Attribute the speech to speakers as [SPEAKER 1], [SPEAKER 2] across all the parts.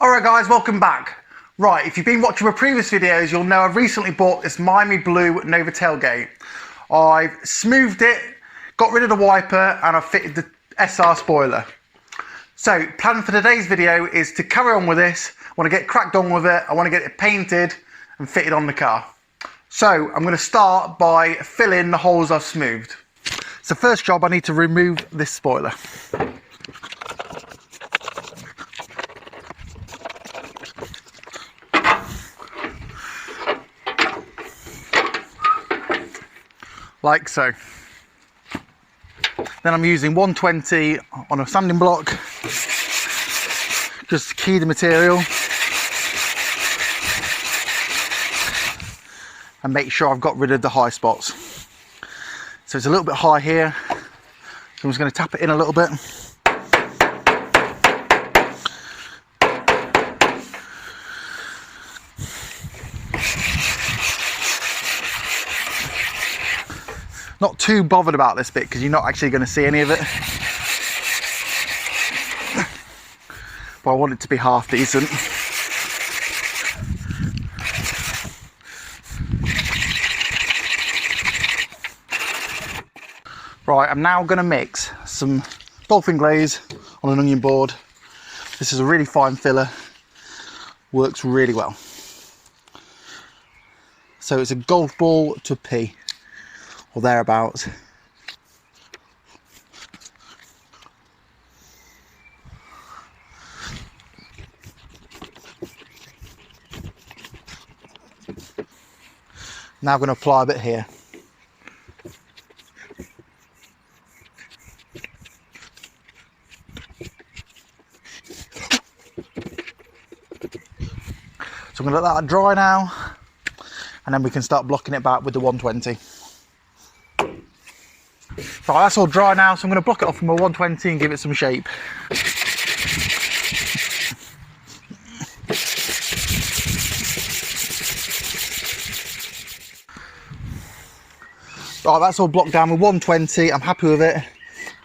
[SPEAKER 1] Alright guys, welcome back. Right, if you've been watching my previous videos, you'll know I've recently bought this Miami Blue Nova tailgate. I've smoothed it, got rid of the wiper, and I've fitted the SR spoiler. So, plan for today's video is to carry on with this. I want to get cracked on with it, I want to get it painted and fitted on the car. So, I'm going to start by filling the holes I've smoothed. So first job, I need to remove this spoiler. Like so. Then I'm using 120 on a sanding block, just to key the material and make sure I've got rid of the high spots. So it's a little bit high here, so I'm just going to tap it in a little bit. Not too bothered about this bit because you're not actually going to see any of it. But I want it to be half decent. Right, I'm now going to mix some Dolphin Glaze on an onion board. This is a really fine filler, works really well. So it's a golf ball to a pea, or thereabouts. Now I'm going to apply a bit here. So I'm going to let that dry now, and then we can start blocking it back with the 120. Right, that's all dry now, so I'm going to block it off from a 120 and give it some shape. Right, that's all blocked down with 120, I'm happy with it.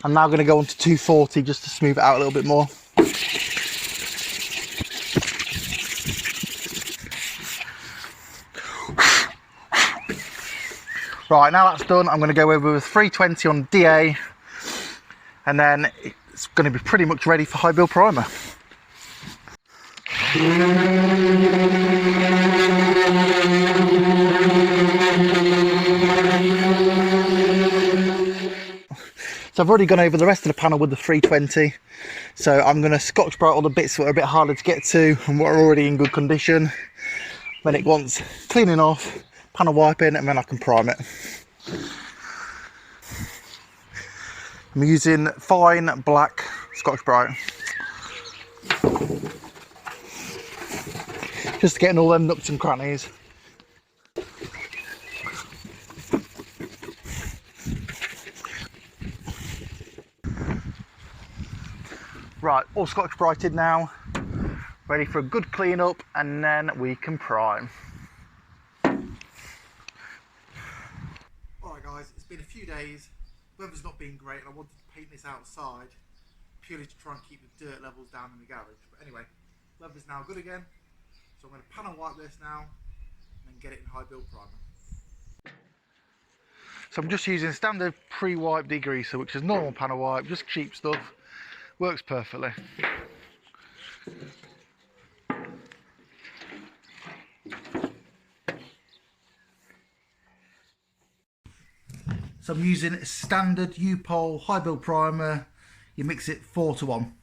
[SPEAKER 1] I'm now going to go on to 240 just to smooth it out a little bit more. Right, now that's done, I'm going to go over with 320 on DA, and then it's going to be pretty much ready for high build primer. So I've already gone over the rest of the panel with the 320, so I'm going to Scotch bright all the bits that are a bit harder to get to and what are already in good condition. Then it wants cleaning off, panel wiping, and then I can prime it. I'm using fine black Scotch bright, just getting all them nooks and crannies. Right, all Scotch brighted now, ready for a good clean up, and then we can prime. Alright guys, it's been a few days, weather's not been great, and I wanted to paint this outside purely to try and keep the dirt levels down in the garage. But anyway, weather's now good again, so I'm going to panel wipe this now and then get it in high build primer. So I'm just using standard pre-wipe degreaser, which is normal panel wipe, just cheap stuff, works perfectly. So I'm using standard U-Pole high build primer. You mix it 4 to 1.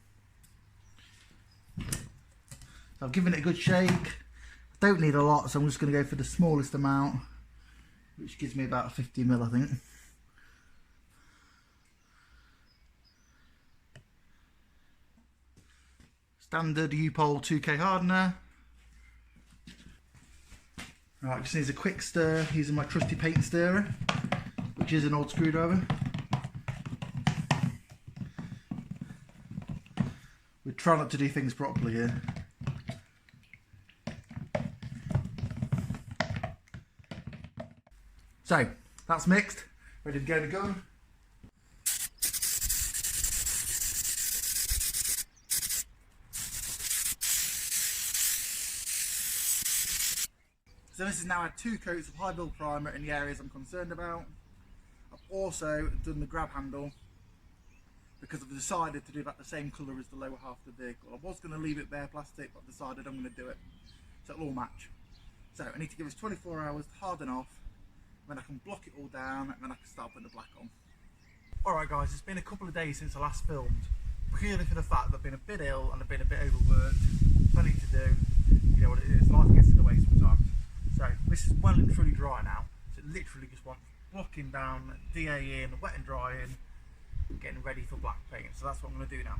[SPEAKER 1] I've given it a good shake. I don't need a lot, so I'm just going to go for the smallest amount, which gives me about 50 ml, I think. Standard U-Pole 2K hardener. Right, just needs a quick stir using my trusty paint stirrer, which is an old screwdriver. We try not to do things properly here. So, that's mixed, ready to go to gun. So this has now had 2 coats of high build primer in the areas I'm concerned about. I've also done the grab handle because I've decided to do that the same colour as the lower half of the vehicle. I was going to leave it bare plastic, but I've decided I'm going to do it so it'll all match. So I need to give this 24 hours to harden off, then I can block it all down, and then I can start putting the black on. Alright guys, it's been a couple of days since I last filmed, purely for the fact that I've been a bit ill and I've been a bit overworked, plenty to do, you know what it is, life gets in the way sometimes. So this is well and truly dry now, so it literally just wants blocking down, DA in, wet and dry in, getting ready for black paint, so that's what I'm going to do now.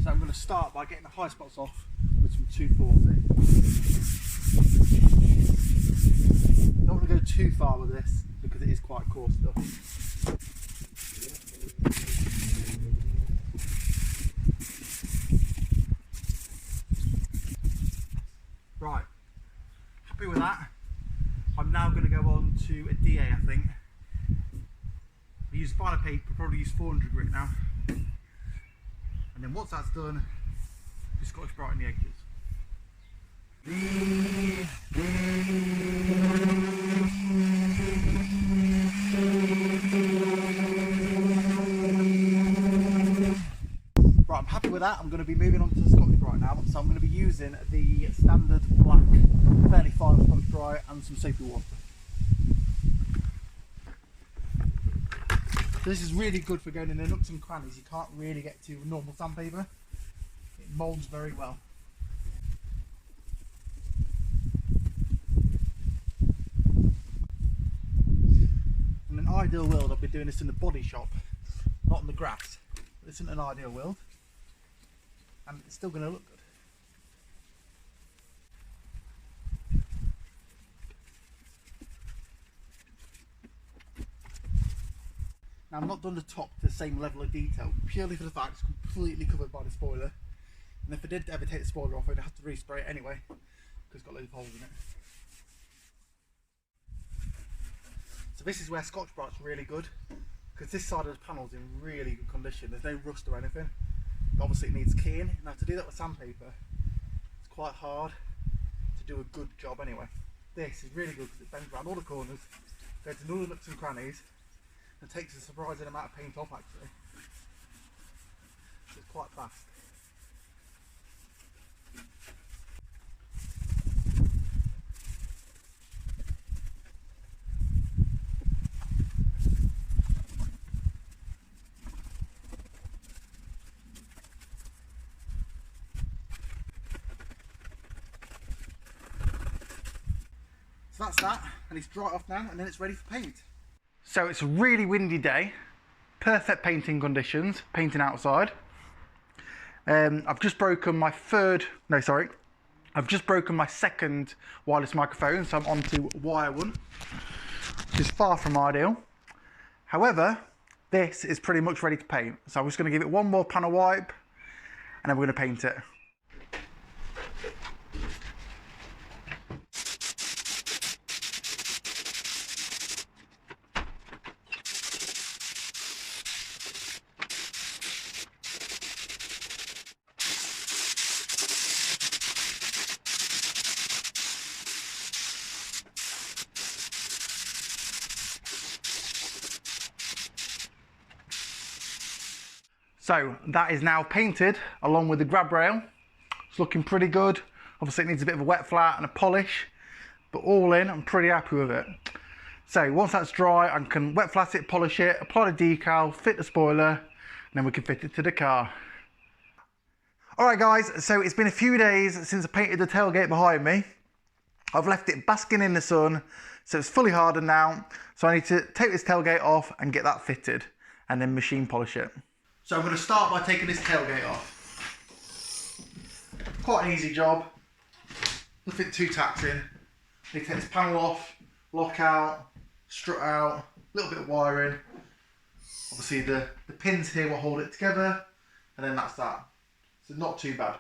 [SPEAKER 1] So I'm going to start by getting the high spots off with some 240. Don't want to go too far with this because it is quite coarse stuff. Right, happy with that. I'm now going to go on to a DA, I think. I use finer paper, probably use 400 grit now. And then once that's done, the Scotch brighten the edges. Right, I'm happy with that. I'm going to be moving on to the Scotch Brite now. So I'm going to be using the standard black, fairly fine Scotch Brite and some soapy water. So this is really good for going in the nooks and crannies you can't really get to with normal sandpaper. It moulds very well. In an ideal world, I'd be doing this in the body shop, not in the grass. This isn't an ideal world, and it's still going to look good. Now I've not done the top to the same level of detail, purely for the fact it's completely covered by the spoiler. And if I did ever take the spoiler off, I'd have to respray it anyway, because it's got loads of holes in it. So this is where Scotch Brite's really good, because this side of the panel's in really good condition. There's no rust or anything. But obviously it needs keying. Now to do that with sandpaper, it's quite hard to do a good job anyway. This is really good because it bends around all the corners, goes to all the nooks and crannies, and takes a surprising amount of paint off actually. So it's quite fast. So that's that, and it's dry off now, and then it's ready for paint. So it's a really windy day, perfect painting conditions, painting outside. I've just broken my second wireless microphone, so I'm on to wire one, which is far from ideal. However, this is pretty much ready to paint. So I'm just going to give it one more panel wipe, and then we're going to paint it. So that is now painted along with the grab rail. It's looking pretty good. Obviously it needs a bit of a wet flat and a polish, but all in, I'm pretty happy with it. So once that's dry, I can wet flat it, polish it, apply the decal, fit the spoiler, and then we can fit it to the car. Alright guys, so it's been a few days since I painted the tailgate behind me. I've left it basking in the sun, so it's fully hardened now. So I need to take this tailgate off and get that fitted, and then machine polish it. So I'm going to start by taking this tailgate off. Quite an easy job, nothing too taxing. You take this panel off, lock out, strut out, a little bit of wiring. Obviously the pins here will hold it together, and then that's that. So not too bad.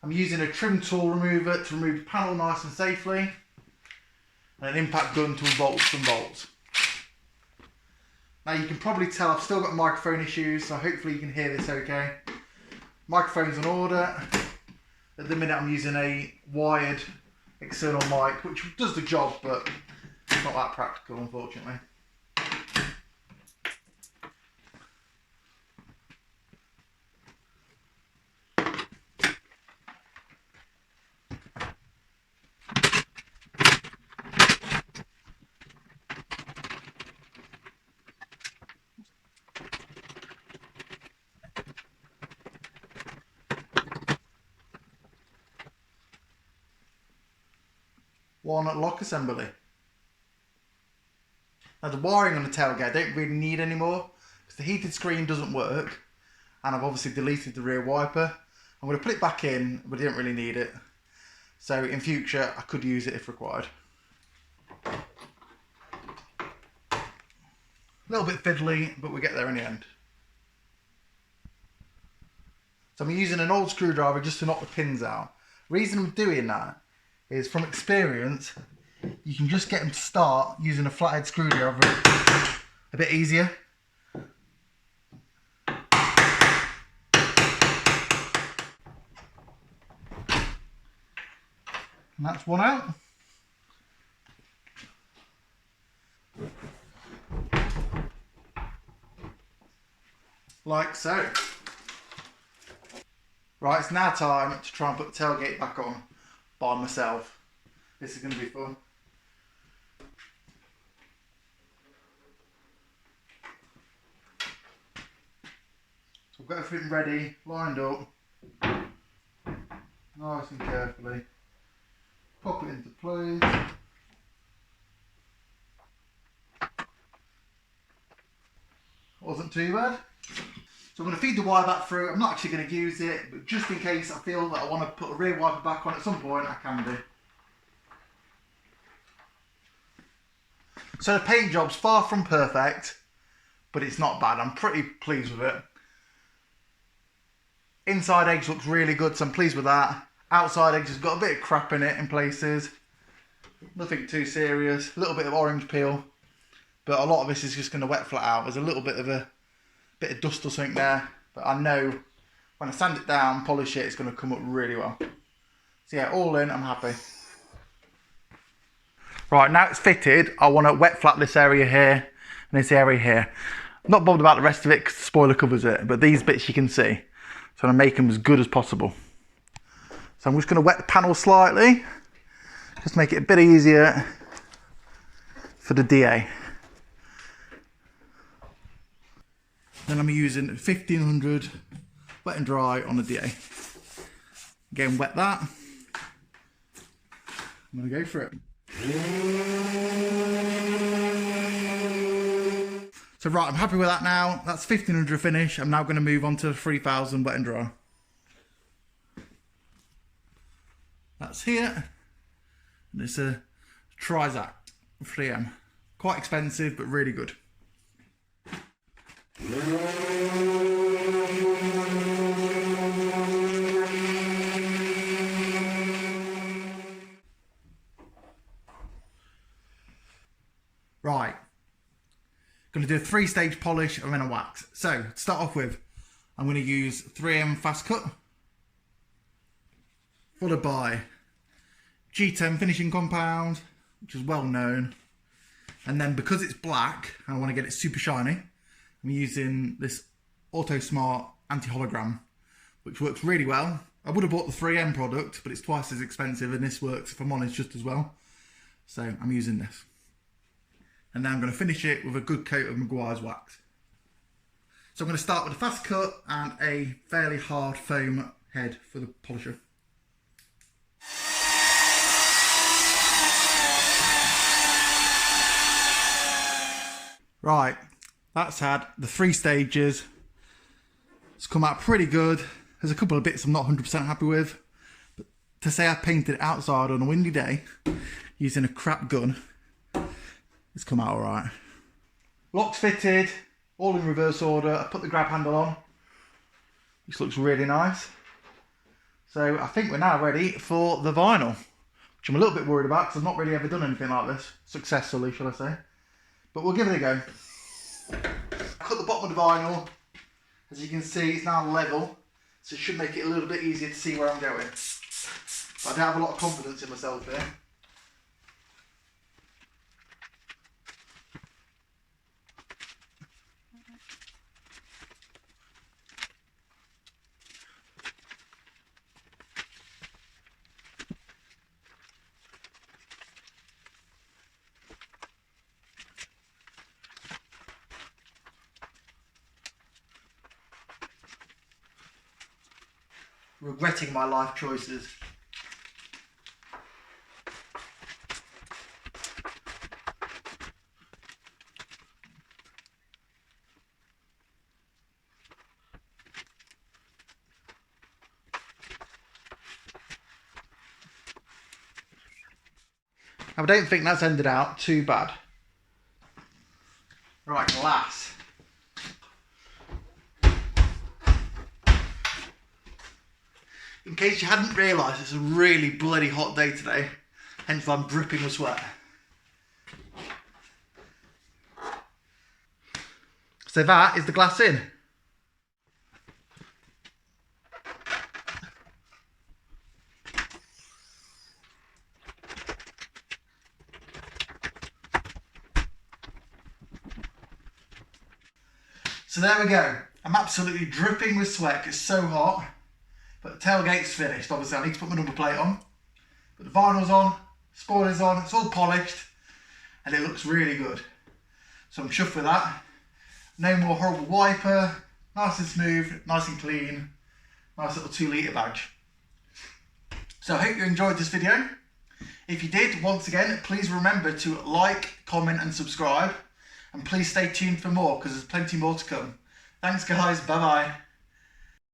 [SPEAKER 1] I'm using a trim tool remover to remove the panel nice and safely, and an impact gun to unbolt some bolts. Now you can probably tell I've still got microphone issues, so hopefully you can hear this okay. Microphone's in order, At the minute I'm using a wired external mic, which does the job, but it's not that practical, unfortunately. One lock assembly. Now the wiring on the tailgate I don't really need anymore because the heated screen doesn't work, and I've obviously deleted the rear wiper. I'm going to put it back in, but I don't really need it. So in future I could use it if required. A little bit fiddly, but we get there in the end. So I'm using an old screwdriver just to knock the pins out. Reason I'm doing that is from experience, you can just get them to start using a flathead screwdriver a bit easier. And that's one out. Like so. Right, it's now time to try and put the tailgate back on by myself. This is going to be fun. So I've got everything ready, lined up, nice and carefully. Pop it into place. Wasn't too bad. So I'm going to feed the wire back through. I'm not actually going to use it, but just in case I feel that I want to put a rear wiper back on at some point, I can do. So the paint job's far from perfect, but it's not bad. I'm pretty pleased with it. Inside edge looks really good, so I'm pleased with that. Outside edge has got a bit of crap in it in places. Nothing too serious. A little bit of orange peel, but a lot of this is just going to wet flat out. There's a little bit of dust or something there, but I know when I sand it down, polish it, it's going to come up really well. So yeah, all in, I'm happy. Right, now it's fitted, I want to wet flat this area here and this area here. I'm not bothered about the rest of it because the spoiler covers it, but these bits you can see. So I'm going to make them as good as possible. So I'm just going to wet the panel slightly, just make it a bit easier for the DA. Then I'm using 1500 wet and dry on the DA. Again, wet that. I'm going to go for it. So right, I'm happy with that now. That's 1500 finish. I'm now going to move on to 3000 wet and dry. That's here. And it's a Trizact 3M. Quite expensive, but really good. Right, going to do a 3-stage polish and then a wax. So to start off with, I'm going to use 3M Fast Cut, followed by G10 finishing compound, which is well known, and then because it's black and I want to get it super shiny, I'm using this Auto Smart anti-hologram, which works really well. I would have bought the 3M product, but it's twice as expensive, and this works, if I'm honest, just as well. So I'm using this. And now I'm going to finish it with a good coat of Maguire's wax. So I'm going to start with a fast cut and a fairly hard foam head for the polisher. Right, that's had the 3 stages. It's come out pretty good. There's a couple of bits I'm not 100% happy with, but to say I painted it outside on a windy day using a crap gun, it's come out alright. Locks fitted, all in reverse order. I put the grab handle on, which looks really nice. So I think we're now ready for the vinyl, which I'm a little bit worried about because I've not really ever done anything like this, successfully shall I say. But we'll give it a go. I cut the bottom of the vinyl. As you can see, it's now level, so it should make it a little bit easier to see where I'm going. I don't have a lot of confidence in myself here. Regretting my life choices. I don't think that's ended out too bad. Right, glass. In case you hadn't realised, it's a really bloody hot day today, hence why I'm dripping with sweat. So that is the glass in. So there we go. I'm absolutely dripping with sweat. It's so hot. But the tailgate's finished. Obviously I need to put my number plate on. But the vinyl's on, spoiler's on, it's all polished, and it looks really good. So I'm chuffed with that. No more horrible wiper, nice and smooth, nice and clean, nice little 2 litre badge. So I hope you enjoyed this video. If you did, once again, please remember to like, comment and subscribe. And please stay tuned for more, because there's plenty more to come. Thanks guys, bye bye.